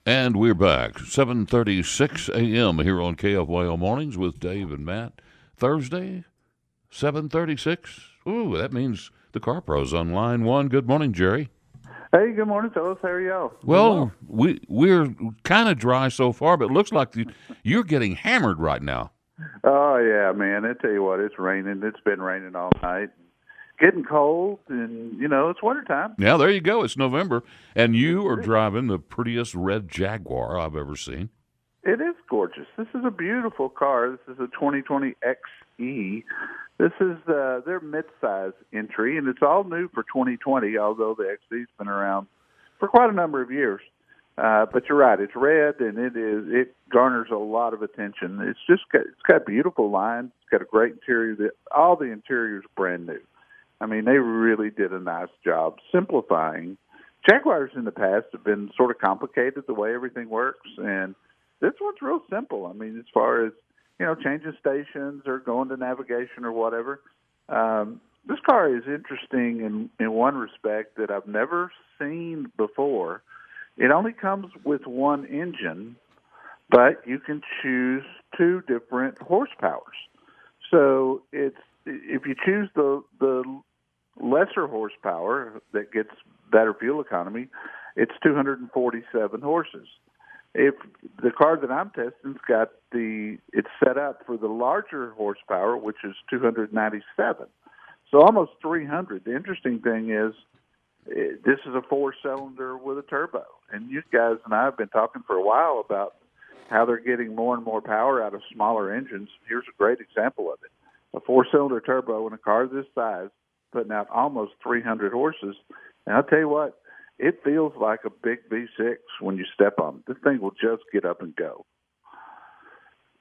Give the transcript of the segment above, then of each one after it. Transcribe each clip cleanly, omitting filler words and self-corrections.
And we're back, 7:36 a.m. here on KFYO Mornings with Dave and Matt. Thursday, 7:36. Ooh, that means the Car Pro's on line one. Good morning, Jerry. Hey, good morning, fellas. How are y'all? Well, we're kind of dry so far, but it looks like you're getting hammered right now. Oh, yeah, man. I tell you what, it's raining. It's been raining all night. Getting cold, and, it's wintertime. Yeah, there you go. It's November, and you are driving the prettiest red Jaguar I've ever seen. It is gorgeous. This is a beautiful car. This is a 2020 XE. This is their mid-size entry, and it's all new for 2020, although the XE's been around for quite a number of years. But you're right. It's red, and it garners a lot of attention. It's got beautiful lines. It's got a great interior. All the interior is brand new. I mean, they really did a nice job simplifying. Jaguars in the past have been sort of complicated the way everything works, and this one's real simple. I mean, as far as, changing stations or going to navigation or whatever. This car is interesting in one respect that I've never seen before. It only comes with one engine, but you can choose two different horsepowers. So if you choose the lesser horsepower that gets better fuel economy, it's 247 horses. If the car that I'm testing's it's set up for the larger horsepower, which is 297. So almost 300. The interesting thing is this is a four-cylinder with a turbo. And you guys and I have been talking for a while about how they're getting more and more power out of smaller engines. Here's a great example of it. A four-cylinder turbo in a car this size, putting out almost 300 horses. And I'll tell you what, it feels like a big V6 when you step on it. This thing will just get up and go.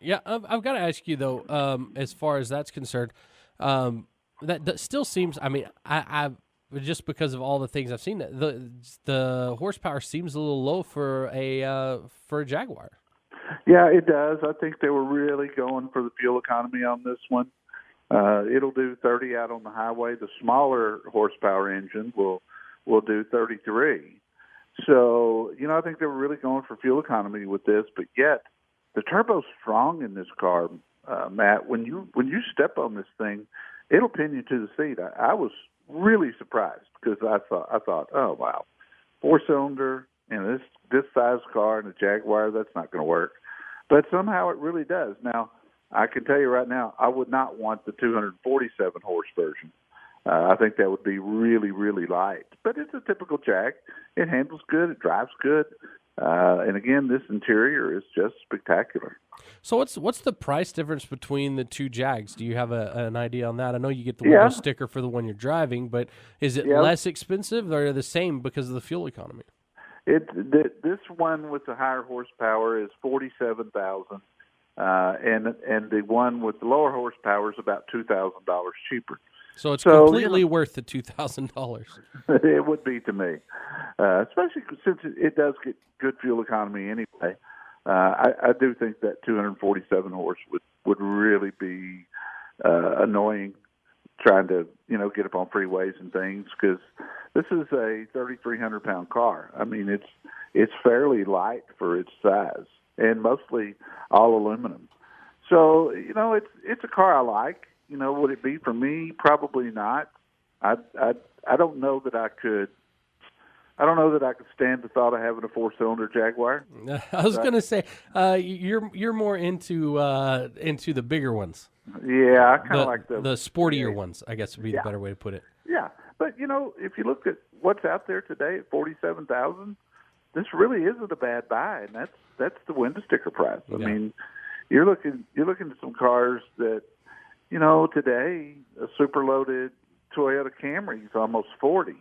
Yeah, I've got to ask you, though, as far as that's concerned, that still seems, I mean, I just because of all the things I've seen, the horsepower seems a little low for a Jaguar. Yeah, it does. I think they were really going for the fuel economy on this one. It'll do 30 out on the highway. The smaller horsepower engine will do 33. So, I think they were really going for fuel economy with this, but yet the turbo's strong in this car, Matt. When you step on this thing, it'll pin you to the seat. I was really surprised because I thought, oh wow, four-cylinder in this size car in a Jaguar, that's not going to work. But somehow it really does. Now, I can tell you right now, I would not want the 247 horse version. I think that would be really, really light. But it's a typical Jag. It handles good. It drives good. And again, this interior is just spectacular. So what's the price difference between the two Jags? Do you have an idea on that? I know you get the window sticker for the one you're driving, but is it less expensive or the same because of the fuel economy? This one with the higher horsepower is $47,000, and the one with the lower horsepower is about $2,000 cheaper. So it's completely worth the $2,000. It would be to me, especially since it does get good fuel economy anyway. I do think that 247 horse would really be annoying trying to get up on freeways and things, because this is a 3,300-pound car. I mean, it's fairly light for its size and mostly all aluminum. So it's a car I like. Would it be for me? Probably not. I don't know that I could. I don't know that I could stand the thought of having a four-cylinder Jaguar. I was going to say you're more into the bigger ones. Yeah, I kind of like the sportier ones, I guess would be the better way to put it. Yeah, but if you look at what's out there today at $47,000, this really isn't a bad buy, and that's the window sticker price. I mean, you're looking at some cars that. Today, a super loaded Toyota Camry is almost 40.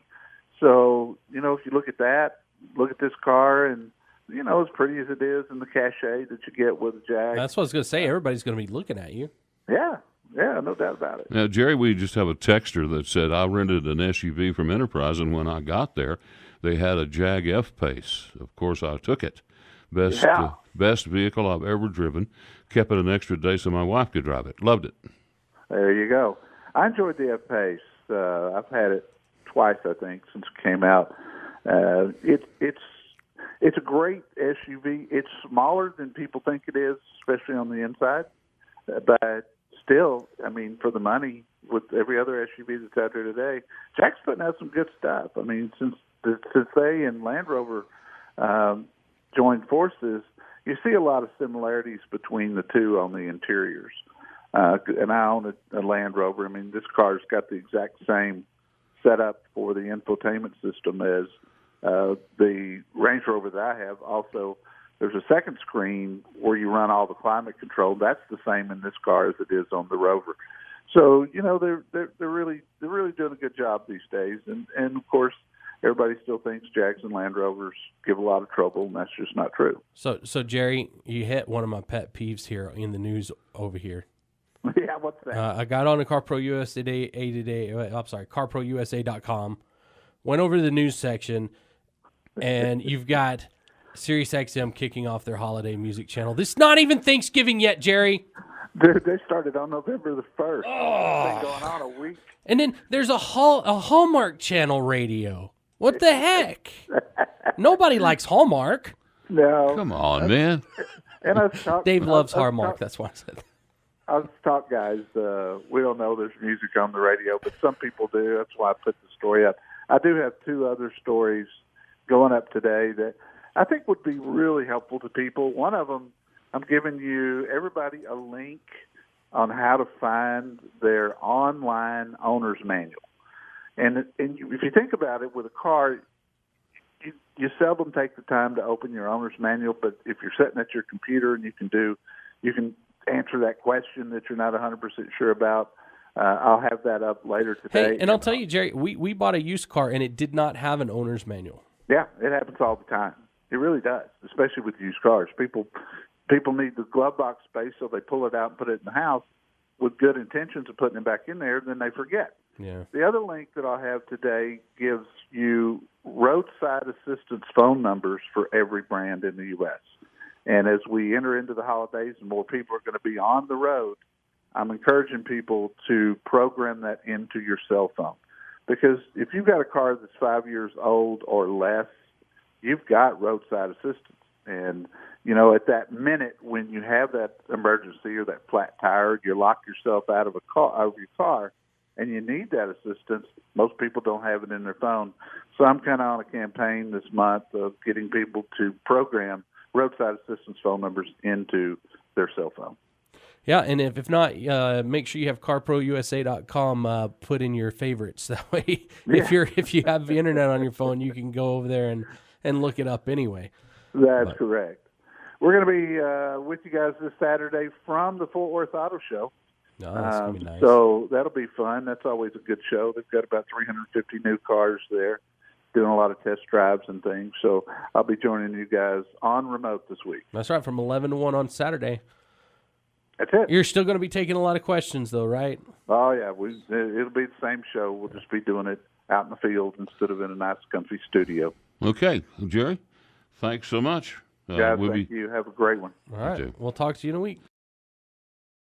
So, if you look at that, look at this car, and, as pretty as it is and the cachet that you get with a Jag. That's what I was going to say. Everybody's going to be looking at you. Yeah, no doubt about it. Now, Jerry, we just have a texter that said, I rented an SUV from Enterprise, and when I got there, they had a Jag F-Pace. Of course, I took it. Best vehicle I've ever driven. Kept it an extra day so my wife could drive it. Loved it. There you go. I enjoyed the F-Pace. I've had it twice, I think, since it came out. It's It's a great SUV. It's smaller than people think it is, especially on the inside. But still, I mean, for the money, with every other SUV that's out there today, Jack's putting out some good stuff. I mean, since they and Land Rover joined forces, you see a lot of similarities between the two on the interiors. And I own a Land Rover. I mean, this car's got the exact same setup for the infotainment system as the Range Rover that I have. Also, there's a second screen where you run all the climate control. That's the same in this car as it is on the Rover. So, you know, they're really doing a good job these days. And of course, everybody still thinks Jags and Land Rovers give a lot of trouble, and that's just not true. So Jerry, you hit one of my pet peeves here in the news over here. Yeah, what's that? I got on the CarPro USA today. I'm sorry, CarProUSA.com. Went over to the news section, and you've got SiriusXM kicking off their holiday music channel. This is not even Thanksgiving yet, Jerry. Dude, they started on November the 1st. Oh. It's been going on a week. And then there's a Hallmark Channel radio. What the heck? Nobody likes Hallmark. No. Come on, man. And Dave loves Hallmark. That's why I said that. Us talk guys, we don't know there's music on the radio, but some people do. That's why I put the story up. I do have two other stories going up today that I think would be really helpful to people. One of them, I'm giving everybody a link on how to find their online owner's manual. And if you think about it, with a car, you seldom take the time to open your owner's manual, but if you're sitting at your computer and you can answer that question that you're not 100% sure about, I'll have that up later today. Hey, and I'll tell you, Jerry, we bought a used car, and it did not have an owner's manual. Yeah, it happens all the time. It really does, especially with used cars. People need the glove box space, so they pull it out and put it in the house with good intentions of putting it back in there, then they forget. Yeah. The other link that I'll have today gives you roadside assistance phone numbers for every brand in the U.S. And as we enter into the holidays and more people are going to be on the road, I'm encouraging people to program that into your cell phone. Because if you've got a car that's 5 years old or less, you've got roadside assistance. And, you know, at that minute when you have that emergency or that flat tire, you lock yourself out of your car, and you need that assistance, most people don't have it in their phone. So I'm kind of on a campaign this month of getting people to program roadside assistance phone numbers into their cell phone. Yeah, and if not, make sure you have CarProUSA.com put in your favorites. That way, if you have the internet on your phone, you can go over there and look it up anyway. That's correct. We're going to be with you guys this Saturday from the Fort Worth Auto Show. Oh, that's going to be nice. So that'll be fun. That's always a good show. They've got about 350 new cars there, doing a lot of test drives and things. So I'll be joining you guys on remote this week. That's right, from 11 to 1 on Saturday. That's it. You're still going to be taking a lot of questions, though, right? Oh, yeah. It'll be the same show. We'll just be doing it out in the field instead of in a nice, comfy studio. Okay. Jerry, thanks so much. Guys, thank you. Have a great one. All right. We'll talk to you in a week.